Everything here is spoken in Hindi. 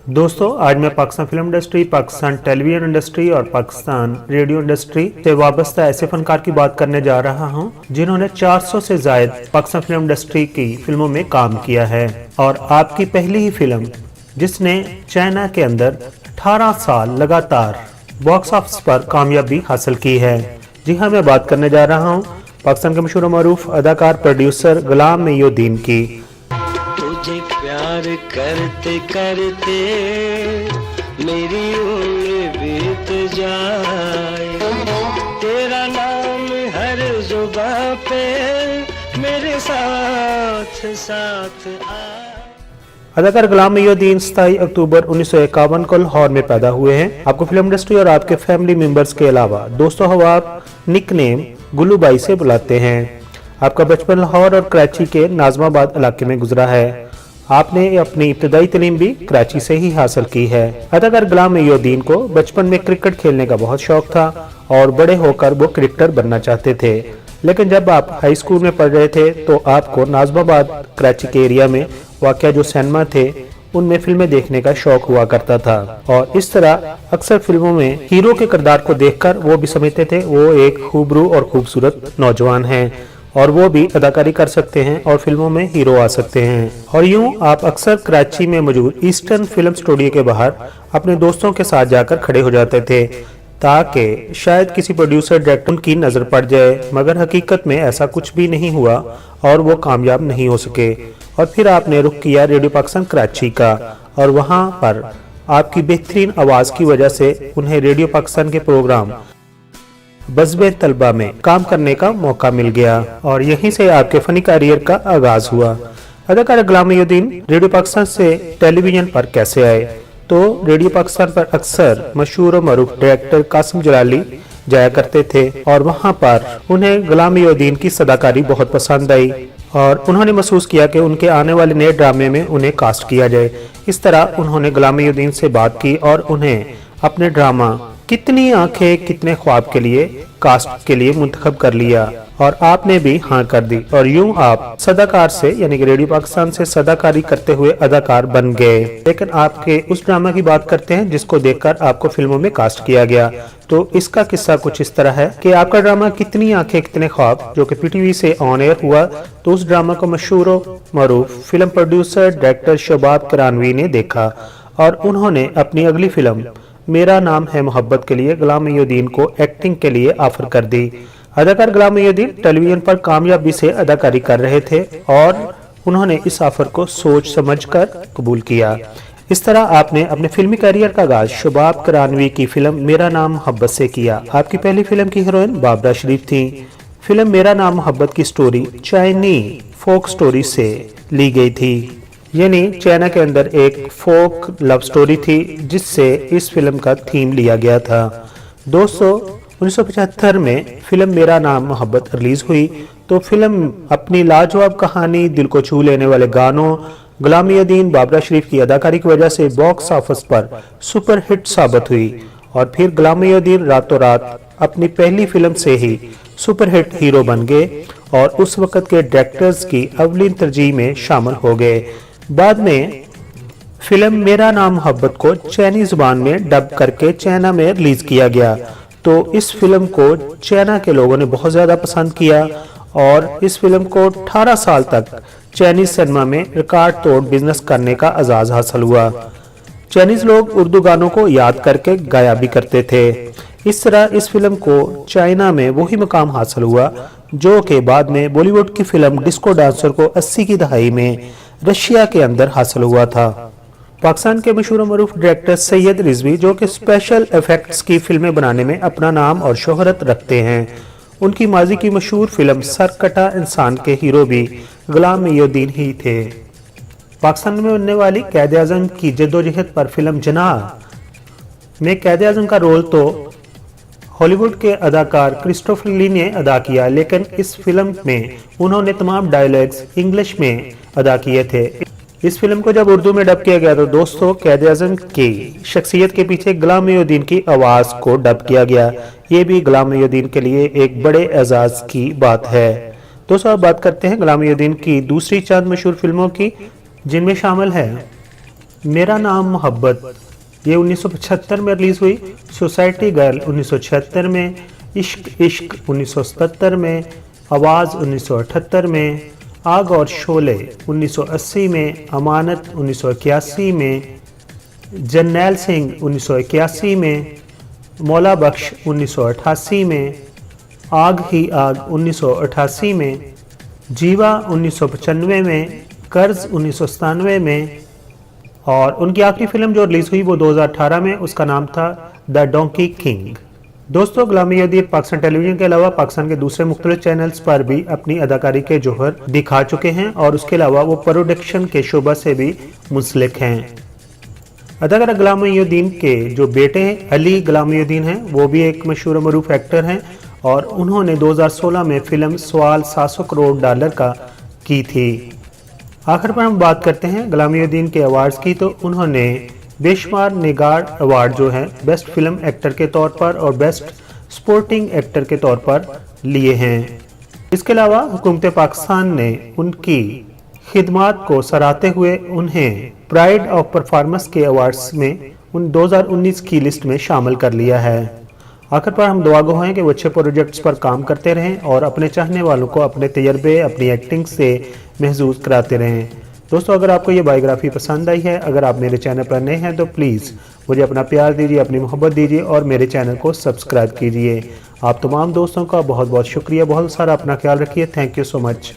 दोस्तों आज मैं Pakistan film industry, Pakistan television industry और पाकिस्तान रेडियो इंडस्ट्री से वाबस्ता ऐसे फनकार की बात करने जा रहा हूं जिन्होंने 400 से जायद पाकिस्तान फिल्म इंडस्ट्री की फिल्मों में काम किया है। और आपकी पहली ही फिल्म जिसने चाइना के अंदर 18 साल लगातार बॉक्स ऑफिस पर कामयाबी हासिल की है। जी हाँ, मैं बात करने जा रहा हूँ पाकिस्तान के मशहूर मरूफ अदाकार प्रोड्यूसर गुलाम मोइनुद्दीन की। तुझे प्यार करते करते मेरी उम्र बीत जाए, तेरा नाम हर जुबां पे मेरे साथ साथ आए। अदाकार गुलाम मोइनुद्दीन 27 अक्टूबर 1951 को लाहौर में पैदा हुए हैं। आपको फिल्म इंडस्ट्री और आपके फैमिली मेंबर्स के अलावा दोस्तों हवा आप निकनेम गुल्लू भाई से बुलाते हैं। आपका बचपन लाहौर और कराची के नाजमाबाद इलाके में गुजरा है। आपने अपनी इब्तदाई तालीम भी कराची से ही हासिल की है। अदाकार गुलाम मोइनुद्दीन को बचपन में क्रिकेट खेलने का बहुत शौक था और बड़े होकर वो क्रिकेटर बनना चाहते थे। लेकिन जब आप हाई स्कूल में पढ़ रहे थे तो आपको नाजमाबाद कराची के एरिया में वाक़या जो सिनेमा थे उनमें फिल्में देखने का शौक हुआ करता था। और इस तरह अक्सर फिल्मों में हीरो के किरदार को देखकर वो भी समझते थे वो एक खूबरू और खूबसूरत नौजवान है और वो भी अदाकारी कर सकते हैं और फिल्मों में हीरो आ सकते हैं। और यूं आप अक्सर कराची में मौजूद ईस्टर्न फिल्म स्टूडियो के बाहर अपने दोस्तों के साथ जाकर खड़े हो जाते थे ताकि शायद किसी प्रोड्यूसर डायरेक्टर की नज़र पड़ जाए, मगर हकीकत में ऐसा कुछ भी नहीं हुआ और वो कामयाब नहीं हो सके। और फिर आपने रुख किया रेडियो पाकिस्तान कराची का और वहाँ पर आपकी बेहतरीन आवाज़ की वजह से उन्हें रेडियो पाकिस्तान के प्रोग्राम बज़्म तलबा में काम करने का मौका मिल गया और यहीं से आपके फनी करियर का आगाज हुआ। अदाकार गुलाम मोइनुद्दीन रेडियो पाकिस्तान से टेलीविजन पर कैसे आए? तो रेडियो पाकिस्तान पर अक्सर मशहूर और मरूफ डायरेक्टर कासिम जलाली जाया करते थे और वहां पर उन्हें गुलाम मोइनुद्दीन की सदाकारी बहुत पसंद आई और उन्होंने महसूस किया कि उनके आने वाले नए ड्रामे में उन्हें कास्ट किया जाए। इस तरह उन्होंने गुलाम मोइनुद्दीन से बात की और उन्हें अपने ड्रामा कितनी आंखें कितने ख्वाब के लिए कास्ट के लिए मुंतखब कर लिया और आपने भी हाँ कर दी और यूं आप सदाकार से यानी कि रेडियो पाकिस्तान से सदाकारी करते हुए अदाकार बन गए। लेकिन आपके उस ड्रामा की बात करते हैं जिसको देखकर आपको फिल्मों में कास्ट किया गया। तो इसका किस्सा कुछ इस तरह है कि आपका ड्रामा कितनी आंखें कितने ख्वाब जो कि पीटीवी से ऑन एयर हुआ, तो उस ड्रामा को मशहूर मरूफ फिल्म प्रोड्यूसर डायरेक्टर शबाब किरानवी ने देखा और उन्होंने अपनी अगली फिल्म मेरा नाम है मोहब्बत के लिए गुलाम मोइनुद्दीन को एक्टिंग के लिए ऑफर कर दी। अदाकार गुलाम मोइनुद्दीन टेलीविजन पर कामयाबी से अदाकारी कर रहे थे और उन्होंने इस ऑफर को सोच समझकर कबूल किया। इस तरह आपने अपने फिल्मी करियर का आगाज शबाब किरानवी की फिल्म मेरा नाम मोहब्बत से किया। आपकी पहली फिल्म की हीरोइन बाबरा शरीफ थी। फिल्म मेरा नाम मोहब्बत की स्टोरी चाइनी फोक स्टोरी से ली गई थी, यानी चाइना के अंदर एक फोक लव स्टोरी थी जिससे इस फिल्म का थीम लिया गया था। दोस्तों 1975 में फिल्म मेरा नाम मोहब्बत रिलीज हुई तो फिल्म अपनी लाजवाब कहानी, दिल को छू लेने वाले गानों, गुलाम मोइनुद्दीन बाबरा शरीफ की अदाकारी की वजह से बॉक्स ऑफिस पर सुपर हिट साबित हुई और फिर गुलाम मोइनुद्दीन रातों रात अपनी पहली फिल्म से ही सुपर हिट हीरो बन गए और उस वक्त के डायरेक्टर्स की अवलीन तरजीह में शामिल हो गए। बाद में फिल्म मेरा नाम मोहब्बत को चाइनी जुबान में डब करके चाइना में रिलीज किया गया। तो इस फिल्म को चाइना के लोगों ने बहुत ज़्यादा पसंद किया और इस फिल्म को 18 साल तक चाइनीज सिनेमा में रिकॉर्ड तोड़ बिजनेस करने का एजाज़ हासिल हुआ। चाइनीज लोग उर्दू गानों को याद करके गाया भी करते थे। इस तरह इस फिल्म को चाइना में वही मुकाम हासिल हुआ जो कि बाद में बॉलीवुड की फिल्म डिस्को डांसर को 80 की दहाई में रशिया के अंदर हासिल हुआ था। पाकिस्तान के मशहूर मरूफ डायरेक्टर सैयद रिजवी जो कि स्पेशल इफेक्ट्स की फिल्में बनाने में अपना नाम और शोहरत रखते हैं, उनकी माजी की मशहूर फिल्म सरकटा इंसान के हीरो भी गुलाम मोइनुद्दीन ही थे। पाकिस्तान में बनने वाली कैद आज़म की जद्दोजहद पर फिल्म जनाह में कैद आज़म का रोल तो हॉलीवुड के अदाकार क्रिस्टोफर ली ने अदा किया, लेकिन इस फिल्म में उन्होंने तमाम डायलॉग्स इंग्लिश में अदा किए थे। इस फिल्म को जब उर्दू में डब किया गया तो दोस्तों कैद आज़म की शख्सियत के पीछे गुलाम मोइनुद्दीन की आवाज़ को डब किया गया। ये भी गुलाम मोइनुद्दीन के लिए एक बड़े एजाज़ की बात है। दोस्तों अब बात करते हैं गुलाम मोइनुद्दीन की दूसरी चंद मशहूर फिल्मों की, जिनमें शामिल है मेरा नाम मोहब्बत ये 1975 में रिलीज हुई। सोसाइटी गर्ल 1976 में, इश्क इश्क 1977 में, आवाज़ 1978 में, आग और शोले 1980 में, अमानत 1981 में, जर्नैल सिंह 1981 में, मौला बख्श 1988 में, आग ही आग 1988 में, जीवा 1995 में, कर्ज 1997 में, और उनकी आखिरी फिल्म जो रिलीज हुई वो 2018 में, उसका नाम था द डोंकी किंग। दोस्तों, गुलामी यदीद पाकिस्तान टेलीविजन के अलावा पाकिस्तान के दूसरे मुख्तलिफ चैनल्स पर भी अपनी अदाकारी के जौहर दिखा चुके हैं और उसके अलावा वो प्रोडक्शन के शोबा से भी मुंसलिक हैं। अदाकारा गुलाम मोइनुद्दीन के जो बेटे अली गुलाम मोइनुद्दीन हैं वो भी एक मशहूर मरूफ एक्टर हैं और उन्होंने 2016 में फिल्म सवाल 700 करोड़ डॉलर का की थी। आखिर पर हम बात करते हैं गुलाम मोइनुद्दीन के अवार्ड्स की, तो उन्होंने बेशुमार निगार अवार्ड जो है बेस्ट फिल्म एक्टर के तौर पर और बेस्ट स्पोर्टिंग एक्टर के तौर पर लिए हैं। इसके अलावा हुकूमत पाकिस्तान ने उनकी खिदमात को सराहते हुए उन्हें प्राइड ऑफ परफॉर्मेंस के अवार्ड्स में 2019 की लिस्ट में शामिल कर लिया है। आखिर पर हम दुआ गो हैं कि वो अच्छे प्रोजेक्ट्स पर काम करते रहें और अपने चाहने वालों को अपने तजर्बे, अपनी एक्टिंग से महसूस कराते रहें। दोस्तों, अगर आपको ये बायोग्राफी पसंद आई है, अगर आप मेरे चैनल पर नए हैं तो प्लीज़ मुझे अपना प्यार दीजिए, अपनी मोहब्बत दीजिए और मेरे चैनल को सब्सक्राइब कीजिए। आप तमाम दोस्तों का बहुत बहुत शुक्रिया, बहुत सारा अपना ख्याल रखिए। Thank you so much.